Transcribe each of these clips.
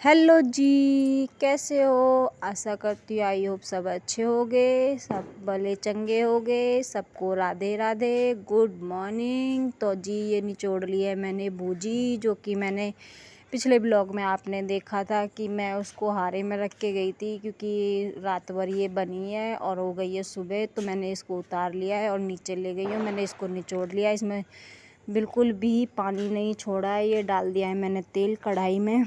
Hello जी, कैसे हो? आशा करती हूँ आई होप सब अच्छे होगे, सब भले चंगे होगे। सबको राधे राधे, गुड मॉर्निंग। तो जी ये निचोड़ ली है मैंने भूजी, जो कि मैंने पिछले ब्लॉग में आपने देखा था कि मैं उसको हारे में रख के गई थी, क्योंकि रात भर ये बनी है और हो गई है सुबह। तो मैंने इसको उतार लिया है और नीचे ले गई हूँ। मैंने इसको निचोड़ लिया, इसमें बिल्कुल भी पानी नहीं छोड़ा है। ये डाल दिया है मैंने तेल कढ़ाई में।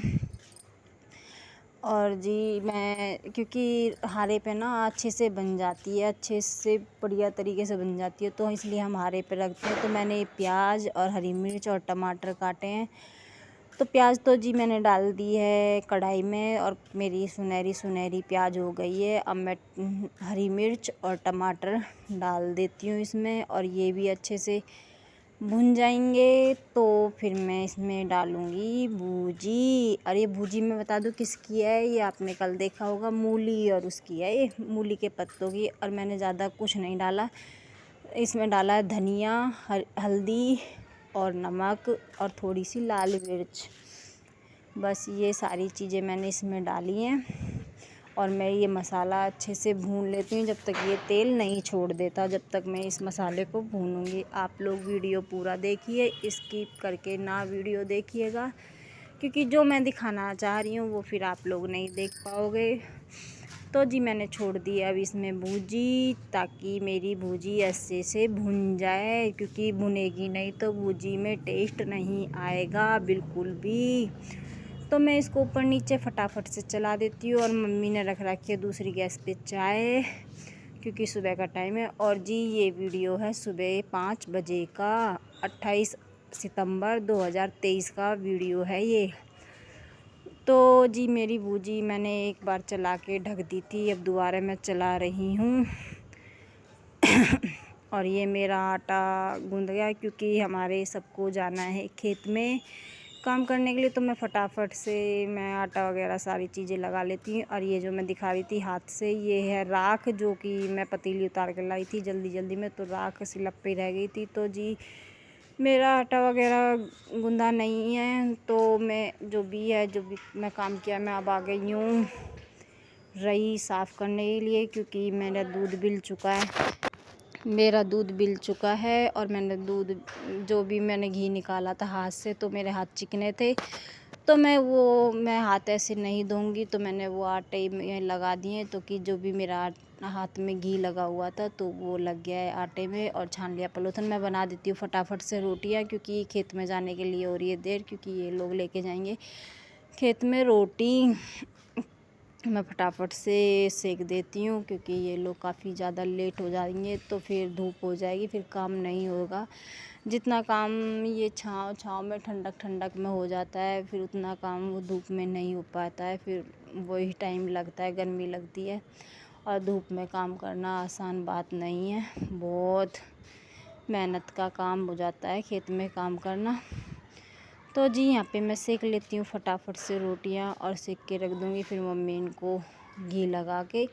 और जी मैं क्योंकि हारे पे ना अच्छे से बन जाती है, अच्छे से बढ़िया तरीके से बन जाती है, तो इसलिए हम हारे पे रखते हैं। तो मैंने प्याज और हरी मिर्च और टमाटर काटे हैं। तो प्याज तो जी मैंने डाल दी है कढ़ाई में और मेरी सुनहरी सुनहरी प्याज हो गई है। अब मैं हरी मिर्च और टमाटर डाल देती हूँ इसमें, और ये भी अच्छे से भुन जाएंगे। तो फिर मैं इसमें डालूँगी भूजी। और ये भूजी मैं बता दूँ किसकी है, ये आपने कल देखा होगा, मूली और उसकी है, ये मूली के पत्तों की। और मैंने ज़्यादा कुछ नहीं डाला, इसमें डाला है धनिया, हल्दी और नमक और थोड़ी सी लाल मिर्च। बस ये सारी चीज़ें मैंने इसमें डाली हैं। और मैं ये मसाला अच्छे से भून लेती हूँ जब तक ये तेल नहीं छोड़ देता, जब तक मैं इस मसाले को भूनूंगी। आप लोग वीडियो पूरा देखिए, स्किप करके ना वीडियो देखिएगा, क्योंकि जो मैं दिखाना चाह रही हूँ वो फिर आप लोग नहीं देख पाओगे। तो जी मैंने छोड़ दी अब इसमें भूजी, ताकि मेरी भूजी अच्छे से भुन जाए, क्योंकि भुनेगी नहीं तो भूजी में टेस्ट नहीं आएगा बिल्कुल भी। तो मैं इसको ऊपर नीचे फटाफट से चला देती हूँ। और मम्मी ने रख रखी है दूसरी गैस पे चाय, क्योंकि सुबह का टाइम है। और जी ये वीडियो है सुबह 5 बजे का, 28 सितंबर 2023 का वीडियो है ये। तो जी मेरी भूजी मैंने एक बार चला के ढक दी थी, अब दोबारा मैं चला रही हूँ। और ये मेरा आटा गूंद गया, क्योंकि हमारे सबको जाना है खेत में काम करने के लिए। तो मैं फटाफट से मैं आटा वगैरह सारी चीज़ें लगा लेती हूँ। और ये जो मैं दिखा रही थी हाथ से, ये है राख, जो कि मैं पतीली उतार के लाई थी जल्दी जल्दी में, तो राख सिलप पे रह गई थी। तो जी मेरा आटा वगैरह गूंदा नहीं है, तो मैं जो भी मैं काम किया, मैं अब आ गई हूँ रही साफ़ करने के लिए, क्योंकि मेरा दूध बिल चुका है। और मैंने दूध जो भी मैंने घी निकाला था हाथ से, तो मेरे हाथ चिकने थे, तो मैं हाथ ऐसे नहीं धोऊंगी। तो मैंने वो आटे में लगा दिए, तो कि जो भी मेरा हाथ में घी लगा हुआ था तो वो लग गया है आटे में, और छान लिया पलोथन। मैं बना देती हूँ फटाफट से रोटियाँ, क्योंकि खेत में जाने के लिए हो रही है देर, क्योंकि ये लोग लेके जाएंगे खेत में रोटी। मैं फटाफट से सेक देती हूँ, क्योंकि ये लोग काफ़ी ज़्यादा लेट हो जाएंगे, तो फिर धूप हो जाएगी, फिर काम नहीं होगा। जितना काम ये छाँव में ठंडक ठंडक में हो जाता है, फिर उतना काम वो धूप में नहीं हो पाता है, फिर वही टाइम लगता है, गर्मी लगती है। और धूप में काम करना आसान बात नहीं है, बहुत मेहनत का काम हो जाता है खेत में काम करना। तो जी यहाँ पे मैं सेक लेती हूँ फटाफट से रोटियाँ, और सेक के रख दूँगी। फिर मम्मी इनको घी लगा के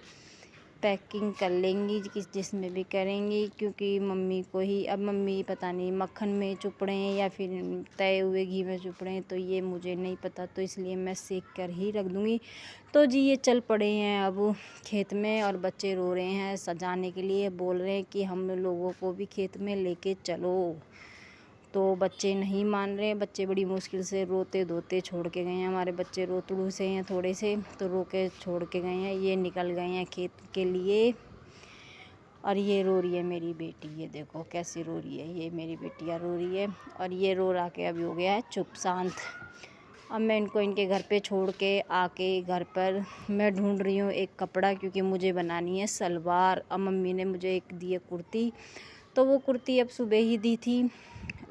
पैकिंग कर लेंगी, जिसमें भी करेंगी, क्योंकि मम्मी को ही अब मम्मी पता नहीं मक्खन में चुप रहे हैं या फिर तए हुए घी में चुप रहे हैं, तो ये मुझे नहीं पता, तो इसलिए मैं सेक कर ही रख दूँगी। तो जी ये चल पड़े हैं अब खेत में, और बच्चे रो रहे हैं सजाने के लिए, बोल रहे हैं कि हम लोगों को भी खेत में लेके चलो। तो बच्चे नहीं मान रहे हैं, बच्चे बड़ी मुश्किल से रोते धोते छोड़ के गए हैं। हमारे बच्चे रोतड़ू से हैं थोड़े से, तो रो के छोड़ के गए हैं। ये निकल गए हैं खेत के लिए। और ये रो रही है मेरी बेटी, ये देखो कैसे रो रही है, ये मेरी बेटियाँ रो रही है। और ये रो रा के अभी हो गया है चुप शांत। अब मैं इनको इनके घर पे छोड़ के आके घर पर मैं ढूंढ रही हूँ एक कपड़ा, क्योंकि मुझे बनानी है सलवार। अब मम्मी ने मुझे एक दी है कुर्ती, तो वो कुर्ती अब सुबह ही दी थी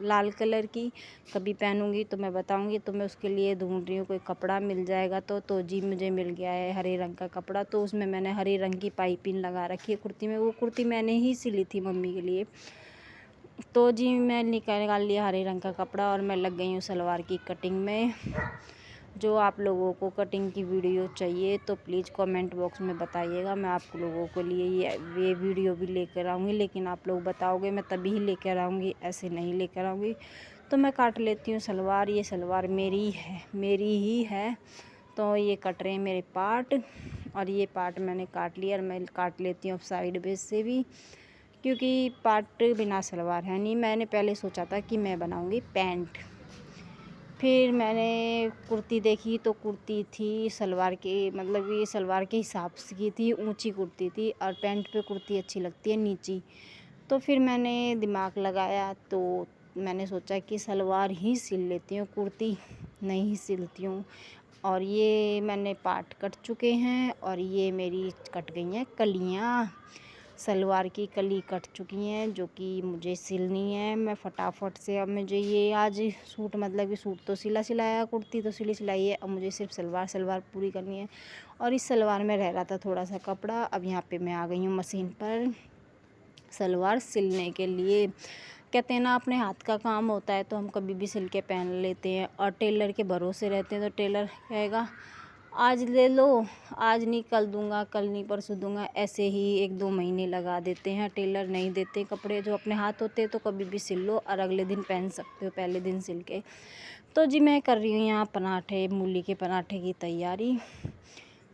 लाल कलर की, कभी पहनूंगी तो मैं बताऊंगी। तो मैं उसके लिए ढूंढ रही हूँ कोई कपड़ा मिल जाएगा तो जी मुझे मिल गया है हरे रंग का कपड़ा। तो उसमें मैंने हरे रंग की पाइपिंग लगा रखी है कुर्ती में, वो कुर्ती मैंने ही सिली थी मम्मी के लिए। तो जी मैं निकाल लिया हरे रंग का कपड़ा, और मैं लग गई हूँ सलवार की कटिंग में। जो आप लोगों को कटिंग की वीडियो चाहिए तो प्लीज़ कमेंट बॉक्स में बताइएगा, मैं आप लोगों के लिए ये वीडियो भी लेकर आऊँगी। लेकिन आप लोग बताओगे मैं तभी ही लेकर आऊँगी, ऐसे नहीं लेकर आऊँगी। तो मैं काट लेती हूँ सलवार। ये सलवार मेरी ही है, तो ये कट रहे हैं मेरे पार्ट, और ये पार्ट मैंने काट लिया, और मैं काट लेती हूँ साइड बेस से भी, क्योंकि पार्ट बिना सलवार है नहीं। मैंने पहले सोचा था कि मैं बनाऊँगी पैंट, फिर मैंने कुर्ती देखी तो कुर्ती थी सलवार के, मतलब ये सलवार के हिसाब से की थी, ऊंची कुर्ती थी, और पैंट पे कुर्ती अच्छी लगती है नीची। तो फिर मैंने दिमाग लगाया, तो मैंने सोचा कि सलवार ही सिल लेती हूँ, कुर्ती नहीं सिलती हूँ। और ये मैंने पार्ट कट चुके हैं, और ये मेरी कट गई हैं कलियाँ, सलवार की कली कट चुकी हैं, जो कि मुझे सिलनी है। मैं फटाफट से, अब मुझे ये आज सूट, मतलब कि सूट तो सिला सिलाया, कुर्ती तो सिली सिलाई है, अब मुझे सिर्फ सलवार पूरी करनी है। और इस सलवार में रह रहा था थोड़ा सा कपड़ा, अब यहाँ पे मैं आ गई हूँ मशीन पर सलवार सिलने के लिए। कहते हैं ना, अपने हाथ का काम होता है तो हम कभी भी सिल के पहन लेते हैं, और टेलर के भरोसे रहते हैं तो टेलर कहेगा आज ले लो, आज नहीं कल दूंगा, कल नहीं परसों दूंगा, ऐसे ही 1-2 महीने लगा देते हैं। टेलर नहीं देते कपड़े, जो अपने हाथ होते हैं तो कभी भी सिल लो और अगले दिन पहन सकते हो, पहले दिन सिल के। तो जी मैं कर रही हूँ यहाँ पराठे, मूली के पराठे की तैयारी।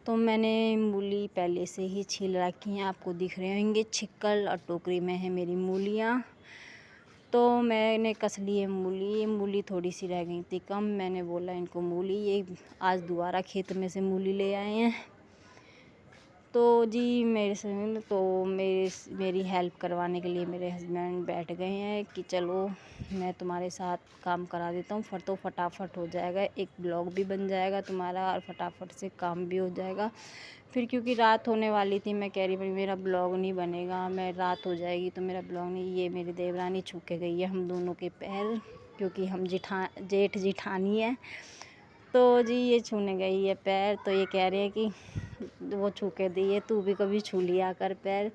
तो मैंने मूली पहले से ही छील रखी हैं, आपको दिख रहे होंगे छिक्कल, और टोकरी में है मेरी मूलियाँ। तो मैंने कस ली है मूली, ये मूली थोड़ी सी रह गई थी कम, मैंने बोला इनको मूली, ये आज दोबारा खेत में से मूली ले आए हैं। तो जी मेरे से तो मेरी हेल्प करवाने के लिए मेरे हस्बैंड बैठ गए हैं कि चलो मैं तुम्हारे साथ काम करा देता हूँ, फिर तो फटाफट हो जाएगा, एक ब्लॉग भी बन जाएगा तुम्हारा, और फटाफट से काम भी हो जाएगा। फिर क्योंकि रात होने वाली थी, मैं कह रही भाई मेरा ब्लॉग नहीं बनेगा, मैं रात हो जाएगी तो मेरा ब्लॉग नहीं। ये मेरी देवरानी छू के गई है हम दोनों के पैर, क्योंकि हम जेठ जिठानी है, तो जी ये छूने गई है पैर। तो ये कह रहे हैं कि वो छू के दी है, तू भी कभी छू लिया कर पैर।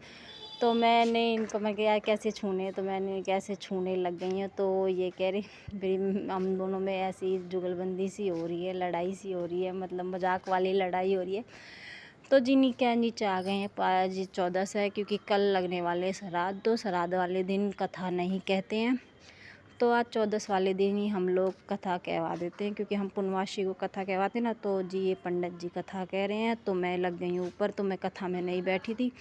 तो मैंने इनको, मैं क्या कैसे छूने, तो मैंने कैसे छूने लग गई हैं। तो ये कह रही मेरी, हम दोनों में ऐसी जुगलबंदी सी हो रही है, लड़ाई सी हो रही है, मतलब मजाक वाली लड़ाई हो रही है। तो जी नीचे आ गए हैं, आज 14 है, क्योंकि कल लगने वाले श्राद्ध, तो श्राद्ध वाले दिन कथा नहीं कहते हैं, तो आज 14 वाले दिन ही हम लोग कथा कहवा देते हैं, क्योंकि हम पूर्णमासी को कथा कहवाते हैं ना। तो जी ये पंडित जी कथा कह रहे हैं, तो मैं लग गई हूँ ऊपर, तो मैं कथा में नहीं बैठी थी,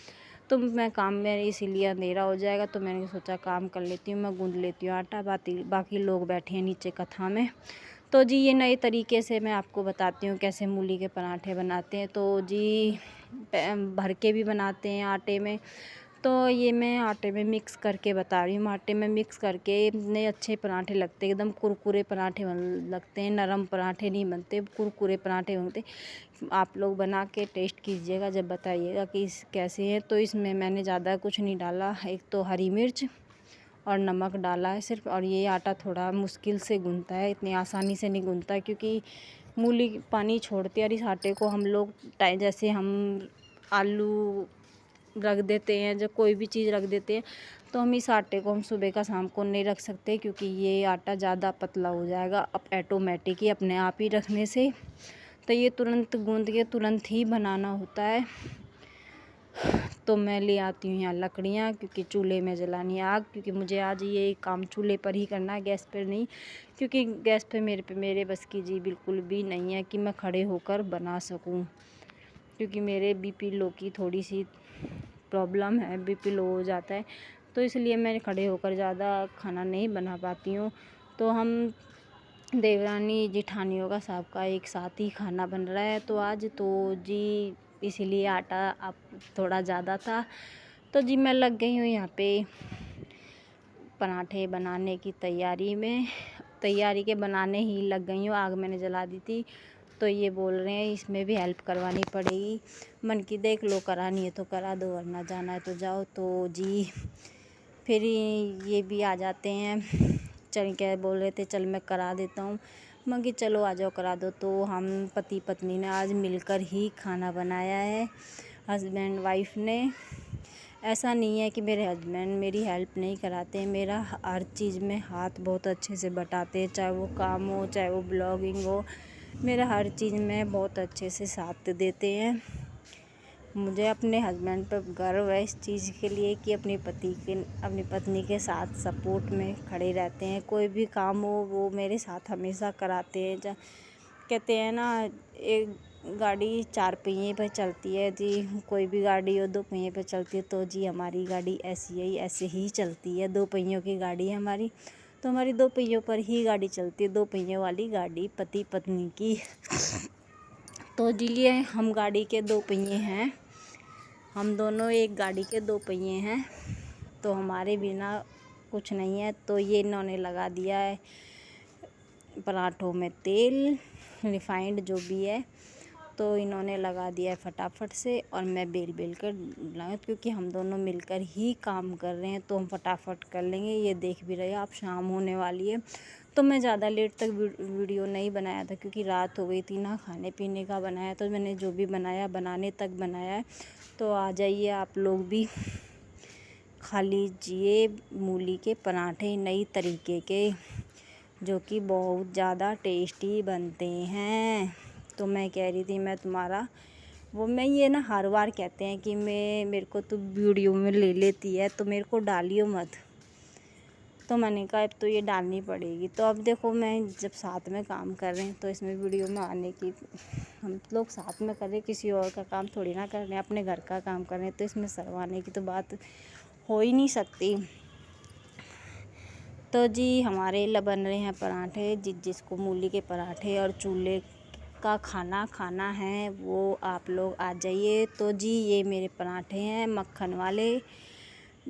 तो मैं काम में, इसीलिए अंधेरा हो जाएगा, तो मैंने सोचा काम कर लेती हूँ, मैं गूंद लेती हूँ आटा, बाकी लोग बैठे हैं नीचे कथा में। तो जी ये नए तरीके से मैं आपको बताती हूँ कैसे मूली के पराठे बनाते हैं। तो जी भर के भी बनाते हैं आटे में, तो ये मैं आटे में मिक्स करके बता रही हूँ। आटे में मिक्स करके इतने अच्छे पराठे लगते हैं, एकदम कुरकुरे पराठे लगते हैं, नरम पराठे नहीं बनते, कुरकुरे पराठे बनते। आप लोग बना के टेस्ट कीजिएगा, जब बताइएगा कि कैसे हैं। तो इसमें मैंने ज़्यादा कुछ नहीं डाला, एक तो हरी मिर्च और नमक डाला है सिर्फ। और ये आटा थोड़ा मुश्किल से गूंथता है, इतनी आसानी से नहीं गूंथता, क्योंकि मूली पानी छोड़ती है, और इस आटे को हम लोग जैसे हम आलू रख देते हैं, जब कोई भी चीज़ रख देते हैं, तो हम इस आटे को हम सुबह का शाम को नहीं रख सकते, क्योंकि ये आटा ज़्यादा पतला हो जाएगा अब ऑटोमेटिक ही अपने आप ही रखने से। तो ये तुरंत गूंद के तुरंत ही बनाना होता है। तो मैं ले आती हूँ यहाँ लकड़ियाँ, क्योंकि चूल्हे में जलानी है आग, क्योंकि मुझे आज ये काम चूल्हे पर ही करना है, गैस पर नहीं, क्योंकि गैस पे मेरे बस की जी बिल्कुल भी नहीं है कि मैं खड़े होकर बना सकूँ, क्योंकि मेरे बीपी लो की थोड़ी सी प्रॉब्लम है, बीपी लो हो जाता है, तो इसलिए मैं खड़े होकर ज़्यादा खाना नहीं बना पाती हूँ। तो हम देवरानी जिठानियों का सबका एक साथ ही खाना बन रहा है तो आज, तो जी इसीलिए आटा अब थोड़ा ज़्यादा था। तो जी मैं लग गई हूँ यहाँ पे पराठे बनाने की तैयारी के बनाने ही लग गई हूँ। आग मैंने जला दी थी, तो ये बोल रहे हैं इसमें भी हेल्प करवानी पड़ेगी। मन की देख लो, करानी है तो करा दो, वरना जाना है तो जाओ। तो जी फिर ये भी आ जाते हैं, चल क्या बोल रहे थे, चल मैं करा देता हूँ, मैं कि चलो आ जाओ करा दो। तो हम पति पत्नी ने आज मिलकर ही खाना बनाया है, हस्बैंड वाइफ ने। ऐसा नहीं है कि मेरे हस्बैंड मेरी हेल्प नहीं कराते, मेरा हर चीज़ में हाथ बहुत अच्छे से बटाते हैं, चाहे वो काम हो चाहे वो ब्लॉगिंग हो, मेरा हर चीज़ में बहुत अच्छे से साथ देते हैं। मुझे अपने हस्बैंड पर गर्व है इस चीज़ के लिए कि अपनी पत्नी के साथ सपोर्ट में खड़े रहते हैं, कोई भी काम हो वो मेरे साथ हमेशा कराते हैं। कहते हैं ना, एक गाड़ी 4 पहिए पे चलती है जी। कोई भी गाड़ी हो 2 पहिए पे चलती है, तो जी हमारी गाड़ी ऐसे ही चलती है। 2 पहियों की गाड़ी है हमारी, तो हमारी 2 पहियों पर ही गाड़ी चलती है। 2 पहियों वाली गाड़ी पति पत्नी की। तो जी हम गाड़ी के 2 पहिए हैं, हम दोनों एक गाड़ी के 2 पहिए हैं, तो हमारे बिना कुछ नहीं है। तो ये इन्होंने लगा दिया है पराठों में तेल, रिफाइंड जो भी है, तो इन्होंने लगा दिया है फटाफट से। और मैं बेल कर लाऊँ, क्योंकि हम दोनों मिलकर ही काम कर रहे हैं, तो हम फटाफट कर लेंगे। ये देख भी रहे हो आप, शाम होने वाली है। तो मैं ज़्यादा लेट तक वीडियो नहीं बनाया था, क्योंकि रात हो गई थी ना। खाने पीने का बनाया, तो मैंने जो भी बनाया बनाने तक बनाया है। तो आ जाइए आप लोग भी खा लीजिए मूली के पराठे नई तरीके के, जो कि बहुत ज़्यादा टेस्टी बनते हैं। तो मैं कह रही थी मैं ये ना हर बार कहते हैं कि मेरे को तो वीडियो में ले लेती है, तो मेरे को डालियो मत। तो मैंने कहा अब तो ये डालनी पड़ेगी। तो अब देखो, मैं जब साथ में काम कर रहे हैं, तो इसमें वीडियो में आने की, हम लोग साथ में कर रहे हैं, किसी और का काम थोड़ी ना कर रहे हैं, अपने घर का काम कर रहे हैं, तो इसमें शर्माने की तो बात हो ही नहीं सकती। तो जी हमारे बन रहे हैं पराठे। जिसको मूली के पराठे और चूल्हे का खाना खाना है, वो आप लोग आ जाइए। तो जी ये मेरे पराठे हैं मक्खन वाले,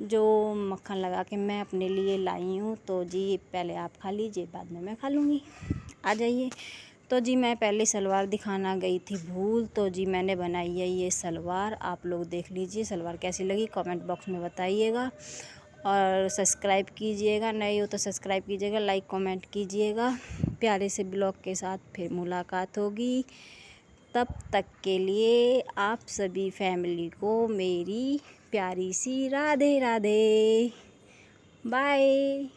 जो मक्खन लगा के मैं अपने लिए लाई हूँ। तो जी पहले आप खा लीजिए, बाद में मैं खा लूँगी, आ जाइए। तो जी मैं पहले सलवार दिखाना गई थी भूल, तो जी मैंने बनाई है ये सलवार। आप लोग देख लीजिए सलवार कैसी लगी, कमेंट बॉक्स में बताइएगा। और सब्सक्राइब कीजिएगा, नए हो तो सब्सक्राइब कीजिएगा, लाइक कमेंट कीजिएगा। प्यारे से ब्लॉग के साथ फिर मुलाकात होगी। तब तक के लिए आप सभी फैमिली को मेरी प्यारी सी राधे राधे, बाय।